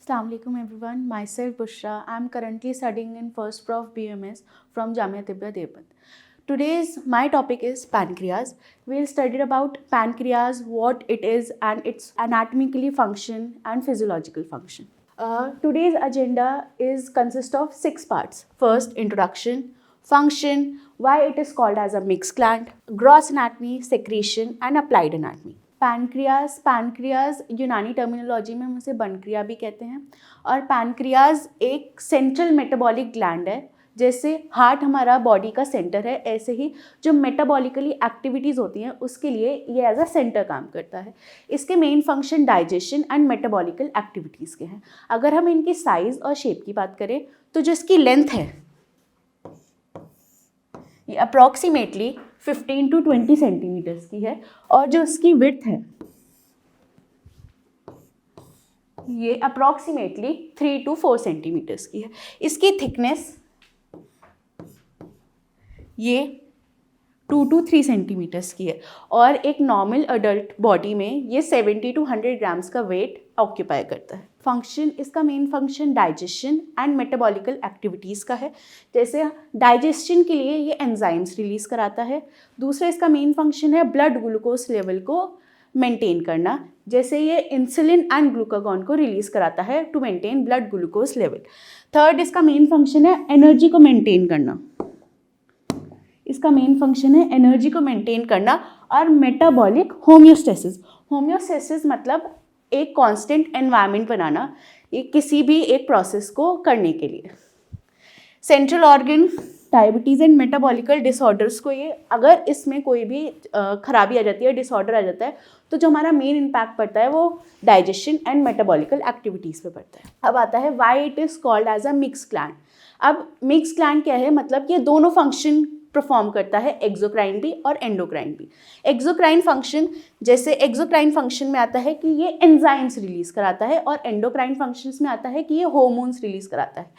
Assalamu alaikum everyone. Myself Bushra. I am currently studying in first Prof BMS from Jamia Tibba Deoband. Today's my topic is pancreas. We'll study about pancreas, what it is and its anatomically function and physiological function. Today's agenda is consist of 6 parts. First, introduction, function, why it is called as a mixed gland, gross anatomy, secretion and applied anatomy. Pancreas यूनानी terminology में हम उसे बनक्रिया भी कहते हैं और pancreas एक central metabolic gland है. जैसे हार्ट हमारा बॉडी का सेंटर है, ऐसे ही जो मेटाबॉलिकली एक्टिविटीज़ होती हैं उसके लिए ये एज अ सेंटर काम करता है. इसके main function digestion and metabolical activities के हैं. अगर हम इनकी साइज़ और शेप की बात करें तो जो इसकी लेंथ है ये अप्रॉक्सीमेटली 15 to 20 सेंटीमीटर्स की है और जो इसकी विड्थ है ये अप्रॉक्सीमेटली 3 to 4 सेंटीमीटर्स की है. इसकी थिकनेस ये 2 to 3 सेंटीमीटर्स की है और एक नॉर्मल अडल्ट बॉडी में ये 70 to 100 ग्राम्स का वेट ऑक्यूपाई करता है. फंक्शन, इसका main function digestion and metabolical activities का है. जैसे डाइजेशन के लिए ये एंजाइम्स रिलीज़ कराता है. दूसरा इसका मेन फंक्शन है ब्लड ग्लूकोज लेवल को मेंटेन करना. जैसे ये इंसुलिन एंड ग्लूकागॉन को रिलीज़ कराता है to maintain blood glucose level. Third इसका मेन फंक्शन है एनर्जी को मेंटेन करना. इसका मेन फंक्शन है एनर्जी को मेंटेन करना और मेटाबॉलिक होम्योस्टेसिस. होम्योस्टेसिस मतलब एक कांस्टेंट एनवायरनमेंट बनाना ये किसी भी एक प्रोसेस को करने के लिए. Central organ, diabetes and metabolical disorders को ये अगर इसमें कोई भी खराबी आ जाती है, डिसऑर्डर आ जाता है तो जो हमारा मेन इम्पैक्ट पड़ता है वो डाइजेशन एंड मेटाबॉलिकल एक्टिविटीज़ पे पड़ता है. अब आता है why it is called as a mix gland. अब मिक्स ग्लैंड क्या है, मतलब ये दोनों फंक्शन परफॉर्म करता है, एक्सोक्राइन भी और एंडोक्राइन भी. एक्सोक्राइन फंक्शन, जैसे एक्सोक्राइन फंक्शन में आता है कि ये एंजाइम्स रिलीज कराता है और एंडोक्राइन फंक्शंस में आता है कि ये हार्मोन्स रिलीज कराता है.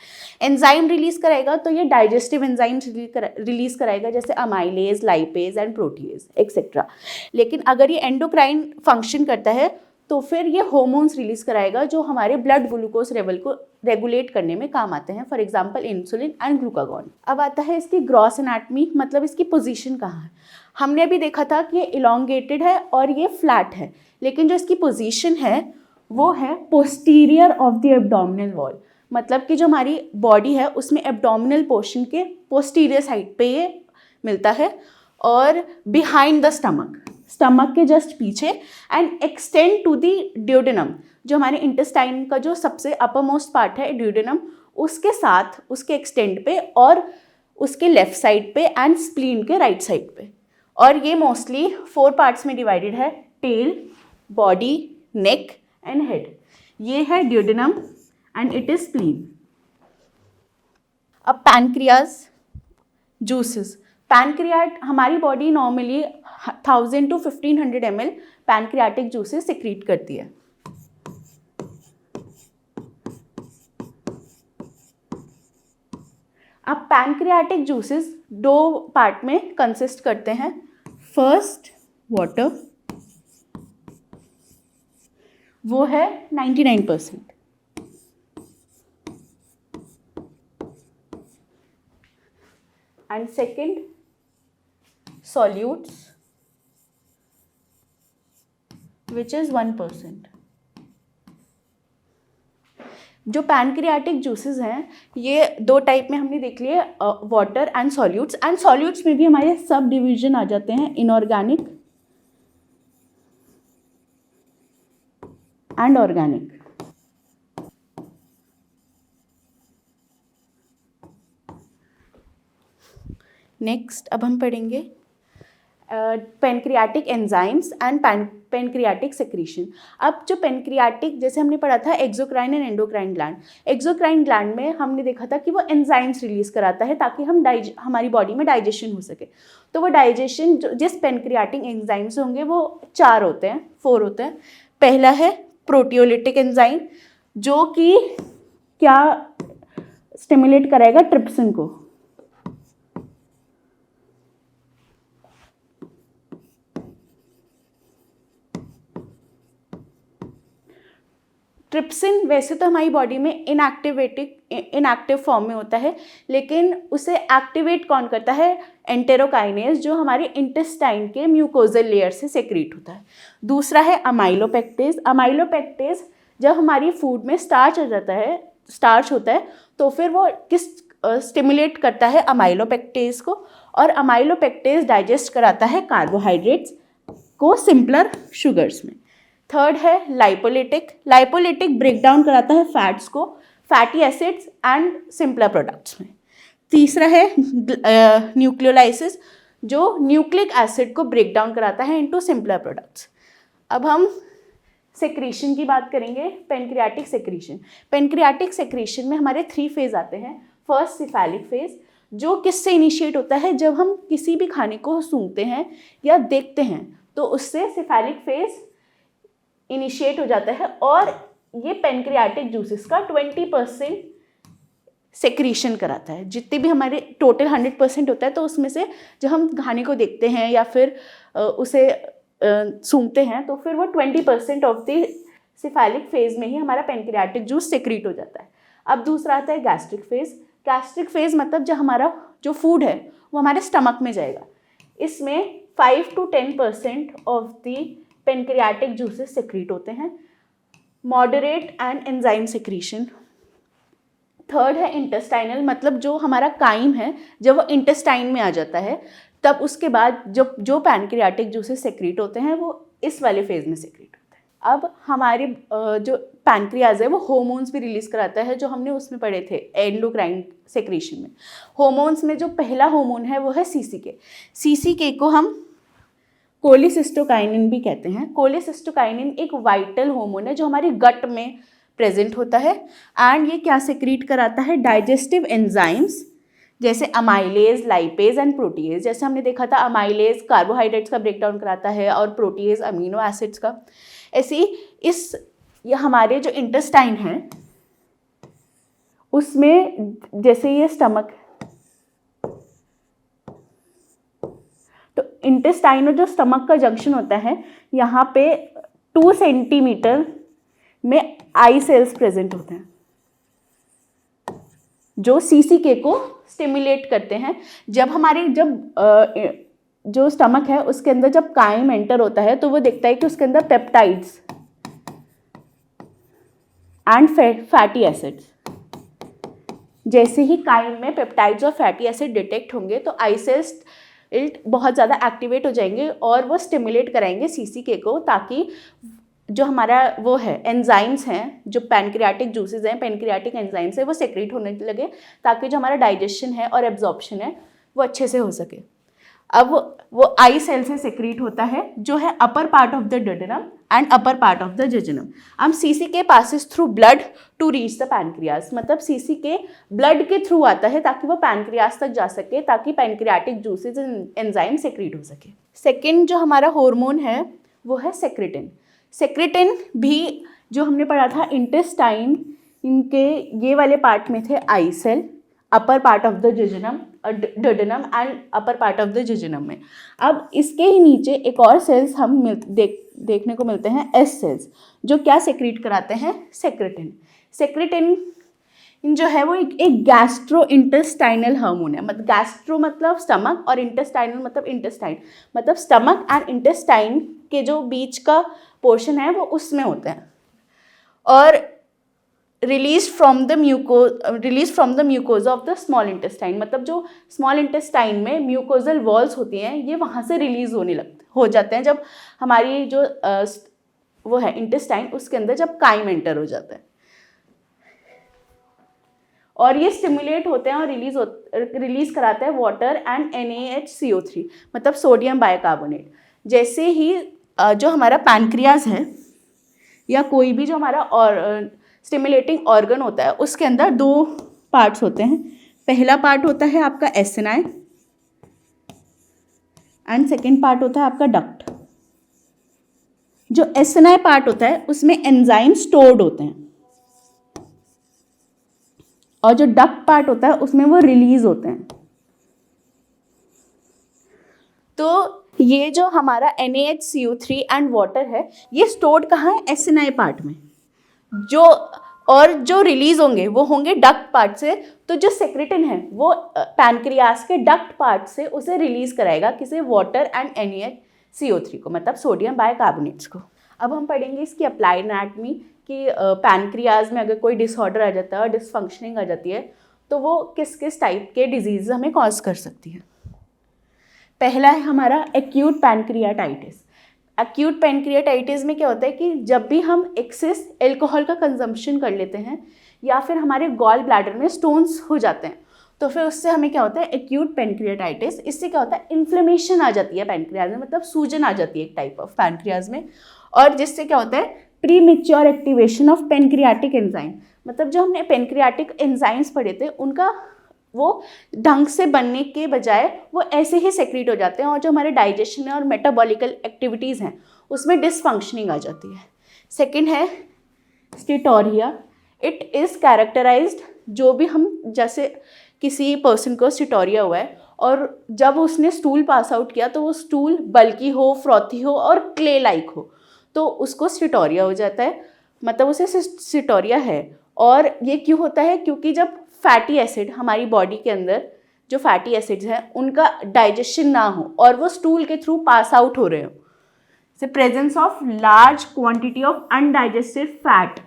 एंजाइम रिलीज कराएगा तो ये डाइजेस्टिव एंजाइम्स रिलीज कराएगा जैसे amylase, lipase and protease etcetera. लेकिन अगर ये एंडोक्राइन फंक्शन करता है तो फिर ये हार्मोन्स रिलीज कराएगा जो हमारे ब्लड ग्लूकोज लेवल को रेगुलेट करने में काम आते हैं, for example insulin and glucagon. अब आता है इसकी ग्रॉस एनाटमी, मतलब इसकी पोजीशन कहाँ है. हमने अभी देखा था कि ये इलोंगेटेड है और ये फ्लैट है, लेकिन जो इसकी पोजीशन है वो है posterior of the abdominal wall. मतलब कि जो हमारी बॉडी है उसमें एब्डोमिनल पोर्शन के पोस्टीरियर साइड पे ये मिलता है और बिहाइंड द स्टमक के जस्ट पीछे and extend to the duodenum. जो हमारे इंटेस्टाइन का जो सबसे अपर मोस्ट पार्ट है ड्यूडेनम, उसके साथ उसके एक्सटेंड पे और उसके लेफ्ट साइड पे एंड स्प्लीन के राइट साइड पे. और ये मोस्टली 4 पार्ट्स में डिवाइडेड है, tail, body, neck and head. ये है duodenum and it is spleen. अब पैनक्रियाज जूसेस. पैनक्रियाट, हमारी body normally 1000 to 1500 ml pancreatic juices secrete करती है. अब पैनक्रियाटिक जूसेस 2 पार्ट में कंसिस्ट करते हैं. फर्स्ट वाटर, वो है 99%. And second solutes which is 1%. जो पैनक्रियाटिक जूसेस हैं ये 2 टाइप में हमने देख लिए, water and solutes. And solutes में भी हमारे सब डिवीजन आ जाते हैं, इनऑर्गेनिक एंड ऑर्गेनिक. नेक्स्ट अब हम पढ़ेंगे pancreatic enzymes and pancreatic secretion. अब जो पेनक्रियाटिक, जैसे हमने पढ़ा था exocrine and endocrine gland. Exocrine gland में हमने देखा था कि वो एंजाइम्स रिलीज कराता है ताकि हमारी बॉडी में डाइजेशन हो सके. तो वो डाइजेशन जिस पेनक्रियाटिक एंजाइम्स होंगे वो 4 होते हैं, 4 होते हैं. पहला है प्रोटियोलिटिक एंजाइम जो कि क्या स्टिमुलेट करेगा, ट्रिप्सिन को. ट्रिप्सिन वैसे तो हमारी बॉडी में इनएक्टिव फॉर्म में होता है, लेकिन उसे एक्टिवेट कौन करता है? एंटेरोकाइनेज, जो हमारे इंटेस्टाइन के म्यूकोजल लेयर से सेक्रेट होता है। दूसरा है अमाइलोपेक्टेज। अमाइलोपेक्टेज जब हमारी फूड में स्टार्च होता है तो फिर वो किस स्टिमुलेट करता है? अमाइलोपेक्टेज को, और अमाइलोपेक्टेज डाइजेस्ट कराता है कार्बोहाइड्रेट्स को सिंपलर शुगर्स में। थर्ड है लाइपोलिटिक। लाइपोलिटिक ब्रेक डाउन कराता है फैट्स को fatty acids and simpler products में। तीसरा है न्यूक्लियोलाइसिस, जो न्यूक्लिक एसिड को ब्रेक डाउन कराता है इनटू सिंपलर प्रोडक्ट्स। अब हम सेक्रीशन की बात करेंगे, पेनक्रियाटिक सेक्रीशन। पेनक्रियाटिक सेक्रीशन में हमारे 3 फेज आते हैं। फर्स्ट सिफेलिक फेज, जो किससे इनिशिएट होता है? जब हम किसी भी खाने को सूंघते हैं या देखते हैं तो उससे सिफेलिक फेज इनिशिएट हो जाता है, और ये पेनक्रियाटिक जूसेस का 20% सेक्रीशन कराता है। जितने भी हमारे टोटल 100% होता है, तो उसमें से जब हम खाने को देखते हैं या फिर उसे सूंघते हैं तो फिर वो 20% ऑफ द सिफेलिक फेज में ही हमारा पेनक्रियाटिक जूस सेक्रीट हो जाता है। अब दूसरा आता है गैस्ट्रिक फेज। गैस्ट्रिक फेज मतलब जब हमारा जो फूड है वो हमारे स्टमक में जाएगा। इसमें 5 to 10% of the pancreatic juices secrete होते हैं। Moderate and enzyme secretion. Third है इंटेस्टाइनल, मतलब जो हमारा काइम है जब वो इंटेस्टाइन में आ जाता है तब उसके बाद जो पैनक्रियाटिक जूसेस सेक्रीट होते हैं वो इस वाले फेज में सेक्रीट होते हैं। अब हमारे जो पैनक्रियाज है वो हार्मोन्स भी रिलीज कराता है, जो हमने उसमें पढ़े थे एंडोक्राइन सेक्रीशन में। हार्मोन्स में जो पहला हार्मोन है वो है सीसीके। सीसीके को हम कोलिसिस्टोकाइनिन भी कहते हैं। कोलिसिस्टोकाइनिन एक वाइटल हार्मोन है जो हमारे गट में प्रेजेंट होता है, एंड ये क्या सेक्रीट कराता है? डाइजेस्टिव एंजाइम्स जैसे अमाइलेज, लाइपेज एंड प्रोटीएज। जैसे हमने देखा था अमाइलेज कार्बोहाइड्रेट्स का ब्रेकडाउन कराता है और प्रोटीएज अमीनो एसिड्स का। ऐसे ये हमारे जो इंटेस्टाइन है उसमें जैसे ये स्टमक, तो इंटेस्टाइन और जो स्टमक का जंक्शन होता है यहाँ पे 2 सेंटीमीटर में आई सेल्स प्रेजेंट होते हैं जो सीसीके को स्टिमुलेट करते हैं। जब जो स्टमक है उसके अंदर जब काइम एंटर होता है तो वो देखता है कि उसके अंदर पेप्टाइड्स एंड फैटी एसिड्स, जैसे ही काइम में पेप्टाइड्स और फैटी एसिड डिटेक्ट होंगे तो आई सेल्स बहुत ज़्यादा एक्टिवेट हो जाएंगे और वो स्टिमुलेट कराएंगे सीसीके को, ताकि जो हमारा वो है एंजाइम्स हैं, जो पैनक्रियाटिक जूसेस हैं, पैनक्रियाटिक एंजाइम्स है, वो सेक्रेट होने लगे, ताकि जो हमारा डाइजेशन है और एब्जॉर्प्शन है वो अच्छे से हो सके। अब वो आई सेल से सेक्रेट होता है जो है upper part of the duodenum and upper part of the jejunum. अब CCK passes through blood to reach the pancreas, मतलब सीसीके ब्लड के थ्रू आता है ताकि वो पैनक्रियास तक जा सके, ताकि पैनक्रियाटिक जूसेस एंजाइम सेक्रेट हो सके। सेकेंड जो हमारा हार्मोन है वो है सेक्रेटिन। सेक्रेटिन भी जो हमने पढ़ा था इंटेस्टाइन, इनके ये वाले पार्ट में थे I cell, upper part of the jejunum, duodenum and upper part of the jejunum में। अब इसके ही नीचे एक और सेल्स हम देखने को मिलते हैं एस सेल्स, जो क्या सेक्रेट कराते हैं? सेक्रेटिन। सेक्रेटिन जो है वो एक गैस्ट्रो इंटेस्टाइनल हार्मोन है। मतलब गैस्ट्रो मतलब स्टमक और इंटेस्टाइनल मतलब इंटेस्टाइन, मतलब स्टमक एंड इंटेस्टाइन के जो बीच का पोर्शन है वो उसमें होते हैं, और release from the mucosa of the small intestine, मतलब जो स्मॉल इंटेस्टाइन में म्यूकोजल वॉल्स होती हैं ये वहाँ से रिलीज हो जाते हैं जब हमारी जो वो है इंटेस्टाइन उसके अंदर जब काइम एंटर हो जाता है, और ये स्टिमुलेट होते हैं और रिलीज कराते हैं वाटर एंड NaHCO3, मतलब सोडियम बाइकार्बोनेट। जैसे ही जो हमारा पैनक्रियाज है या कोई भी जो हमारा और स्टिमुलेटिंग ऑर्गन होता है उसके अंदर 2 पार्ट्स होते हैं। पहला पार्ट होता है आपका एसिनाई एंड सेकेंड पार्ट होता है आपका डक्ट। जो एसिनाई पार्ट होता है उसमें एंजाइम स्टोर्ड होते हैं, और जो डक्ट पार्ट होता है उसमें वो रिलीज होते हैं। तो ये जो हमारा NaHCO3 एंड वाटर है ये स्टोर्ड कहाँ है? एसिनाई पार्ट में। जो रिलीज होंगे वो होंगे डक्ट पार्ट से। तो जो सेक्रेटिन है वो पैनक्रियास के डक्ट पार्ट से उसे रिलीज कराएगा किसे, वाटर एंड NaCO3 को, मतलब सोडियम बाइकार्बोनेट्स को। अब हम पढ़ेंगे इसकी अप्लाइड एनाटॉमी कि पैनक्रियाज में अगर कोई डिसऑर्डर आ जाता है और डिसफंक्शनिंग आ जाती है तो वो किस किस टाइप के डिजीज हमें कॉज कर सकती है। पहला है हमारा एक्यूट पैनक्रियाटाइटिस। एक्यूट पैनक्रियाटाइटिस में क्या होता है कि जब भी हम एक्सेस एल्कोहल का कंजम्पशन कर लेते हैं या फिर हमारे गॉल ब्लैडर में स्टोन्स हो जाते हैं तो फिर उससे हमें क्या होता है, एक्यूट पैनक्रियाटाइटिस। इससे क्या होता है, इन्फ्लेमेशन आ जाती है पैनक्रियाज में, मतलब सूजन आ जाती है एक टाइप ऑफ पैनक्रियाज में, और जिससे क्या होता है, pre mature activation of pancreatic enzyme. मतलब जो हमने पैनक्रियाटिक एंजाइम्स पढ़े थे उनका वो ढंग से बनने के बजाय वो ऐसे ही सेक्रेट हो जाते हैं और जो हमारे डाइजेशन और मेटाबॉलिकल एक्टिविटीज़ हैं उसमें डिसफंक्शनिंग आ जाती है। सेकंड है स्टिटोरिया। इट इज़ कैरेक्टराइज्ड, जो भी हम जैसे किसी पर्सन को स्टिटोरिया हुआ है और जब उसने स्टूल पास आउट किया तो वो स्टूल बल्की हो, फ्रॉथी हो और क्ले लाइक हो तो उसको स्टिटोरिया हो जाता है, मतलब उसे स्टिटोरिया है। और ये क्यों होता है, क्योंकि जब फैटी एसिड हमारी बॉडी के अंदर जो फैटी एसिड्स हैं उनका डाइजेशन ना हो और वो स्टूल के थ्रू पास आउट हो रहे हो, से presence of large quantity of undigested fat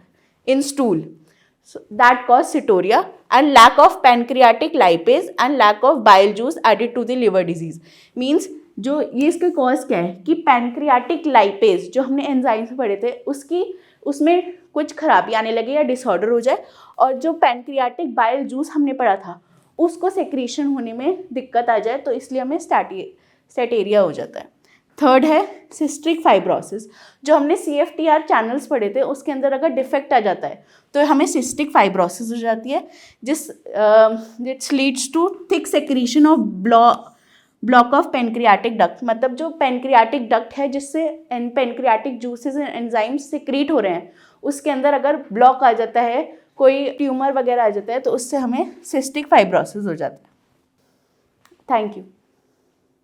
in stool, that cause cystoria, and lack of pancreatic lipase and lack of bile juice added to the liver disease। means जो ये इसके cause क्या है कि पैनक्रियाटिक लाइपेज जो हमने enzymes पढ़े थे उसमें कुछ खराबी आने लगे या डिसऑर्डर हो जाए, और जो पैनक्रियाटिक बाइल जूस हमने पढ़ा था उसको सेक्रीशन होने में दिक्कत आ जाए, तो इसलिए हमें स्टैटेरिया हो जाता है। थर्ड है सिस्टिक फाइब्रोसिस। जो हमने CFTR चैनल्स पढ़े थे उसके अंदर अगर डिफेक्ट आ जाता है तो हमें सिस्टिक फाइब्रोसिस हो जाती है, जिट्स leads to thick secretion of block of pancreatic duct. मतलब जो पैनक्रियाटिक डक्ट है जिससे pancreatic juices and enzymes secrete हो रहे हैं उसके अंदर अगर ब्लॉक आ जाता है, कोई ट्यूमर वगैरह आ जाता है तो उससे हमें सिस्टिक फाइब्रोसिस हो जाता है। Thank you.